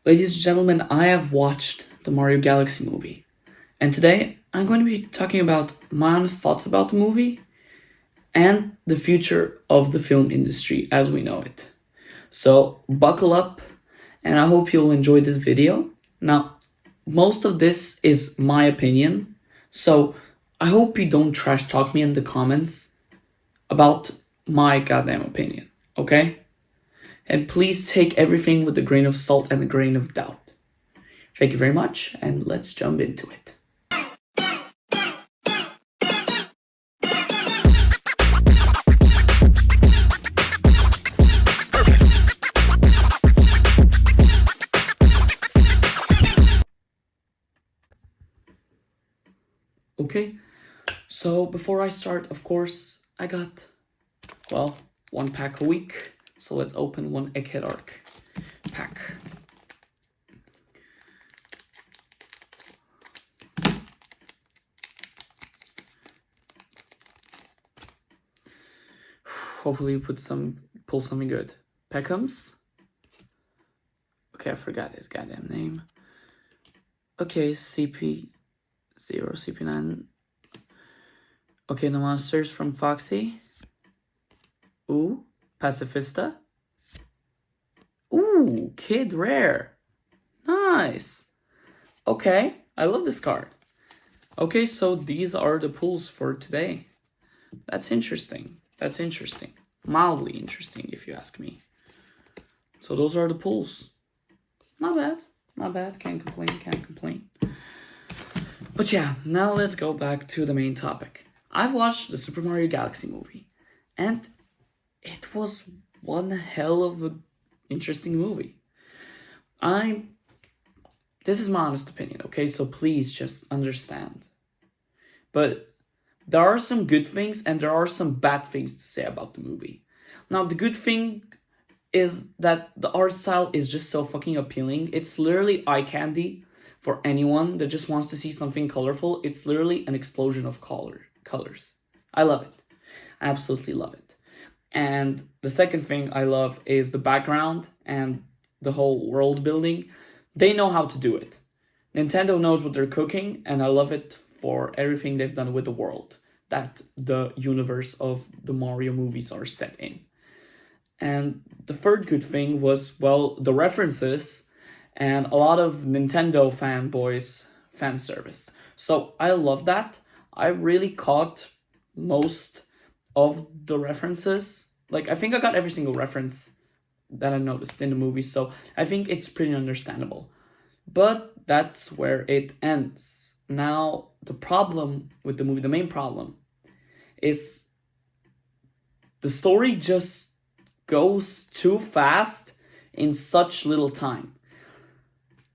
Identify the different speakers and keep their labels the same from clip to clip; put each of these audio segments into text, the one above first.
Speaker 1: Ladies and gentlemen, I have watched the Mario Galaxy movie, and today I'm going to be talking about my honest thoughts about the movie and the future of the film industry as we know it. So, buckle up, and I hope you'll enjoy this video. Now, most of this is my opinion, so I hope you don't trash talk me in the comments about my goddamn opinion, okay? And please take everything with a grain of salt and a grain of doubt. Thank you very much, and let's jump into it. Okay, so before I start, of course, I got, well, one pack a week. So let's open one Egghead Arc pack. Hopefully you pull something good. Peckhams. Okay, I forgot his goddamn name. Okay, CP0, CP9. Okay, the monsters from Foxy. Ooh, Pacifista. Ooh, Kid Rare. Nice. Okay, I love this card. Okay, so these are the pulls for today. That's interesting. That's interesting. Mildly interesting, if you ask me. So those are the pulls. Not bad. Not bad. Can't complain. Can't complain. But yeah, now let's go back to the main topic. I've watched the Super Mario Galaxy movie, and it was one hell of an interesting movie. This is my honest opinion, okay? So please just understand. But there are some good things and there are some bad things to say about the movie. Now, the good thing is that the art style is just so fucking appealing. It's literally eye candy for anyone that just wants to see something colorful. It's literally an explosion of colors. I love it. I absolutely love it. And the second thing I love is the background and the whole world building. They know how to do it. Nintendo knows what they're cooking, and I love it for everything they've done with the world that the universe of the Mario movies are set in. And the third good thing was, well, the references and a lot of Nintendo fanboys fan service. So I love that. I really caught most of the references. Like, I think I got every single reference that I noticed in the movie, so I think it's pretty understandable. But that's where it ends. Now, the problem with the movie, the main problem, is the story just goes too fast in such little time.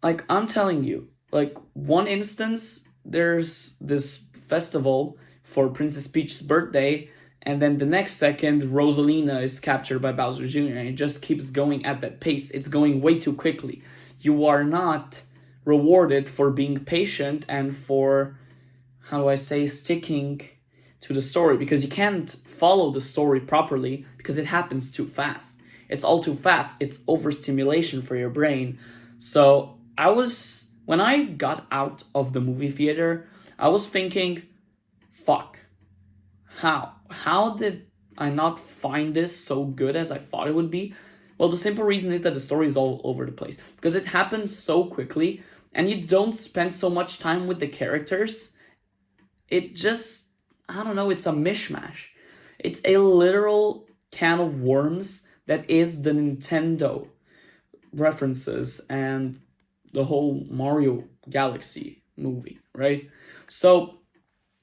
Speaker 1: Like, I'm telling you, like, one instance, there's this festival for Princess Peach's birthday, and then the next second, Rosalina is captured by Bowser Jr., and it just keeps going at that pace. It's going way too quickly. You are not rewarded for being patient and for, how do I say, sticking to the story, because you can't follow the story properly because it happens too fast. It's all too fast. It's overstimulation for your brain. So when I got out of the movie theater, I was thinking, fuck, how did I not find this so good as I thought it would be? Well, the simple reason is that the story is all over the place because it happens so quickly and you don't spend so much time with the characters. It just, I don't know, it's a mishmash. It's a literal can of worms that is the Nintendo references and the whole Mario Galaxy movie, right? So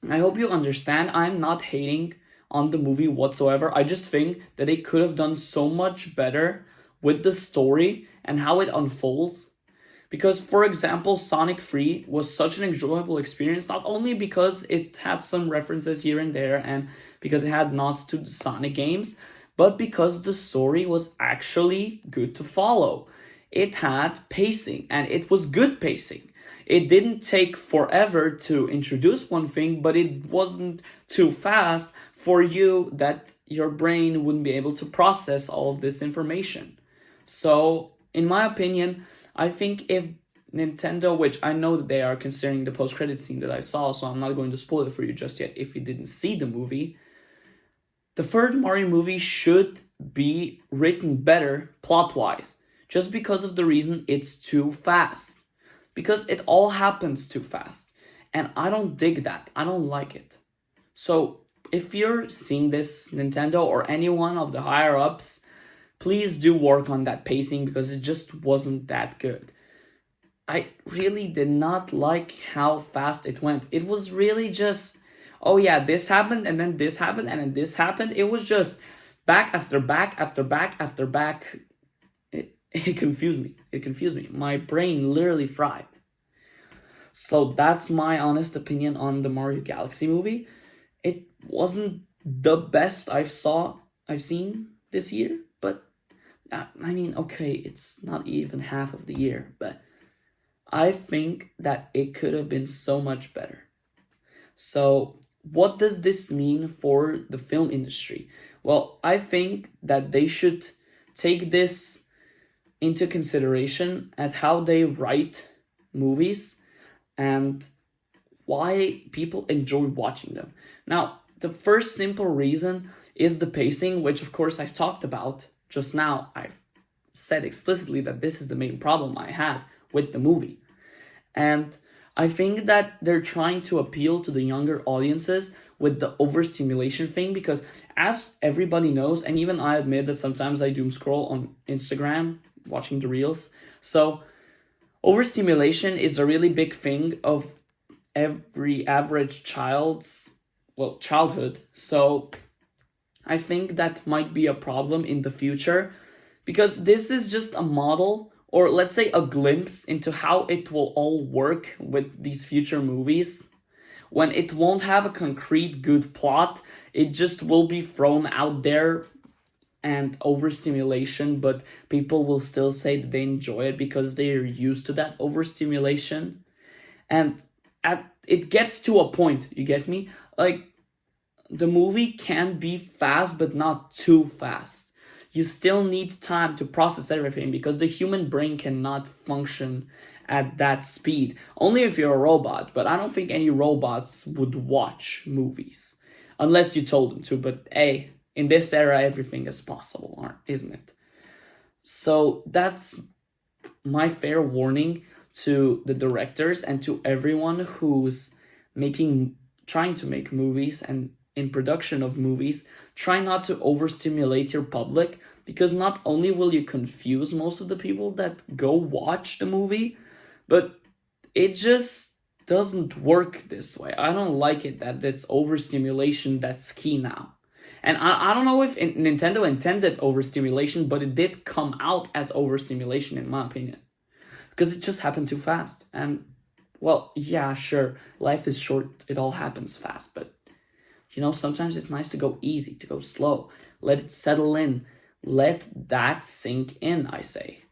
Speaker 1: I hope you understand. I'm not hating on the movie whatsoever. I just think that they could have done so much better with the story and how it unfolds. Because, for example, Sonic 3 was such an enjoyable experience, not only because it had some references here and there and because it had nods to the Sonic games, but because the story was actually good to follow. It had pacing, and it was good pacing. It didn't take forever to introduce one thing, but it wasn't too fast for you that your brain wouldn't be able to process all of this information. So, in my opinion, I think if Nintendo, which I know that they are considering the post-credit scene that I saw, so I'm not going to spoil it for you just yet if you didn't see the movie, the third Mario movie should be written better plot-wise, just because of the reason it's too fast. Because it all happens too fast. And I don't dig that. I don't like it. So, if you're seeing this, Nintendo or any one of the higher-ups, please do work on that pacing because it just wasn't that good. I really did not like how fast it went. It was really just, oh yeah, this happened, and then this happened, and then this happened. It was just back after back after back after back. It confused me. It confused me. My brain literally fried. So that's my honest opinion on the Mario Galaxy movie. It wasn't the best I've seen this year, but I mean, okay, it's not even half of the year, but I think that it could have been so much better. So, what does this mean for the film industry? Well, I think that they should take this into consideration at how they write movies and why people enjoy watching them. Now, the first simple reason is the pacing, which of course I've talked about just now. I've said explicitly that this is the main problem I had with the movie. And I think that they're trying to appeal to the younger audiences with the overstimulation thing because as everybody knows, and even I admit that sometimes I doom scroll on Instagram watching the reels. So overstimulation is a really big thing of every average childhood. So I think that might be a problem in the future because this is just a model or let's say a glimpse into how it will all work with these future movies. When it won't have a concrete good plot, it just will be thrown out there and overstimulation, but people will still say that they enjoy it because they are used to that overstimulation. And it gets to a point, you get me? Like, the movie can be fast, but not too fast. You still need time to process everything because the human brain cannot function at that speed. Only if you're a robot, but I don't think any robots would watch movies. Unless you told them to, but hey, in this era, everything is possible, isn't it? So that's my fair warning to the directors and to everyone who's trying to make movies and in production of movies. Try not to overstimulate your public because not only will you confuse most of the people that go watch the movie, but it just doesn't work this way. I don't like it that it's overstimulation that's key now. And I don't know if Nintendo intended overstimulation, but it did come out as overstimulation in my opinion. Because it just happened too fast. And, well, yeah, sure, life is short, it all happens fast, but sometimes it's nice to go easy, to go slow. Let it settle in. Let that sink in, I say.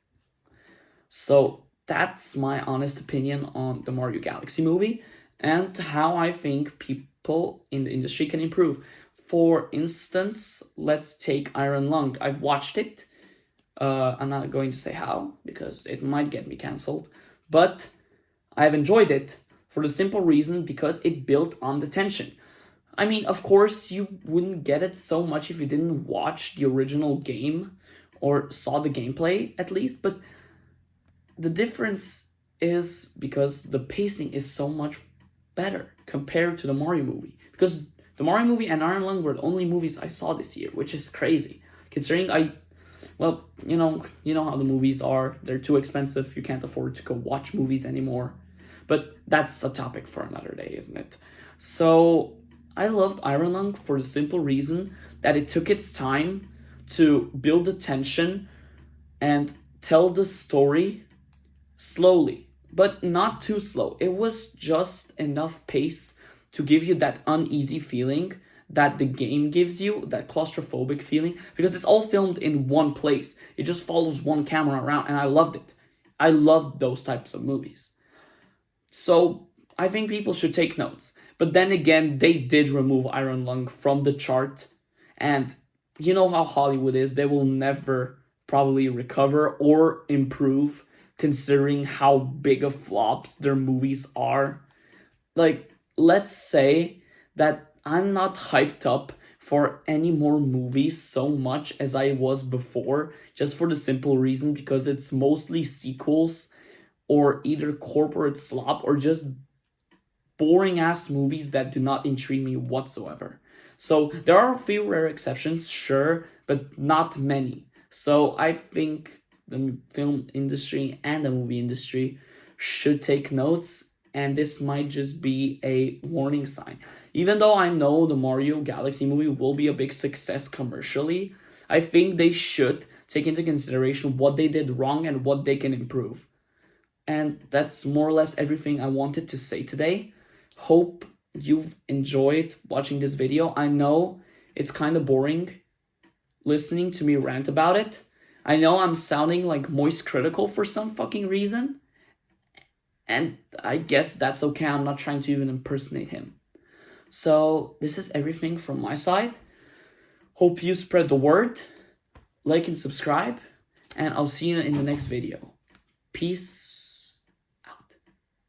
Speaker 1: So that's my honest opinion on the Mario Galaxy movie and how I think people in the industry can improve. For instance, let's take Iron Lung. I've watched it. I'm not going to say how because it might get me cancelled. But I've enjoyed it for the simple reason because it built on the tension. I mean, of course, you wouldn't get it so much if you didn't watch the original game or saw the gameplay, at least. But the difference is because the pacing is so much better compared to the Mario movie. Because the Mario movie and Iron Lung were the only movies I saw this year, which is crazy. Considering you know how the movies are. They're too expensive. You can't afford to go watch movies anymore. But that's a topic for another day, isn't it? So I loved Iron Lung for the simple reason that it took its time to build the tension and tell the story slowly, but not too slow. It was just enough pace to give you that uneasy feeling that the game gives you, that claustrophobic feeling, because it's all filmed in one place. It just follows one camera around, and I loved it. I loved those types of movies. So I think people should take notes. But then again, they did remove Iron Lung from the chart. And you know how Hollywood is. They will never probably recover or improve considering how big of flops their movies are. Like, let's say that I'm not hyped up for any more movies so much as I was before, just for the simple reason because it's mostly sequels or either corporate slop or just boring ass movies that do not intrigue me whatsoever. So there are a few rare exceptions, sure, but not many. So I think the film industry and the movie industry should take notes, and this might just be a warning sign. Even though I know the Mario Galaxy movie will be a big success commercially, I think they should take into consideration what they did wrong and what they can improve. And that's more or less everything I wanted to say today. Hope you've enjoyed watching this video. I know it's kind of boring listening to me rant about it. I know I'm sounding like Moist Critical for some fucking reason. And I guess that's okay. I'm not trying to even impersonate him. So this is everything from my side. Hope you spread the word. Like and subscribe. And I'll see you in the next video. Peace.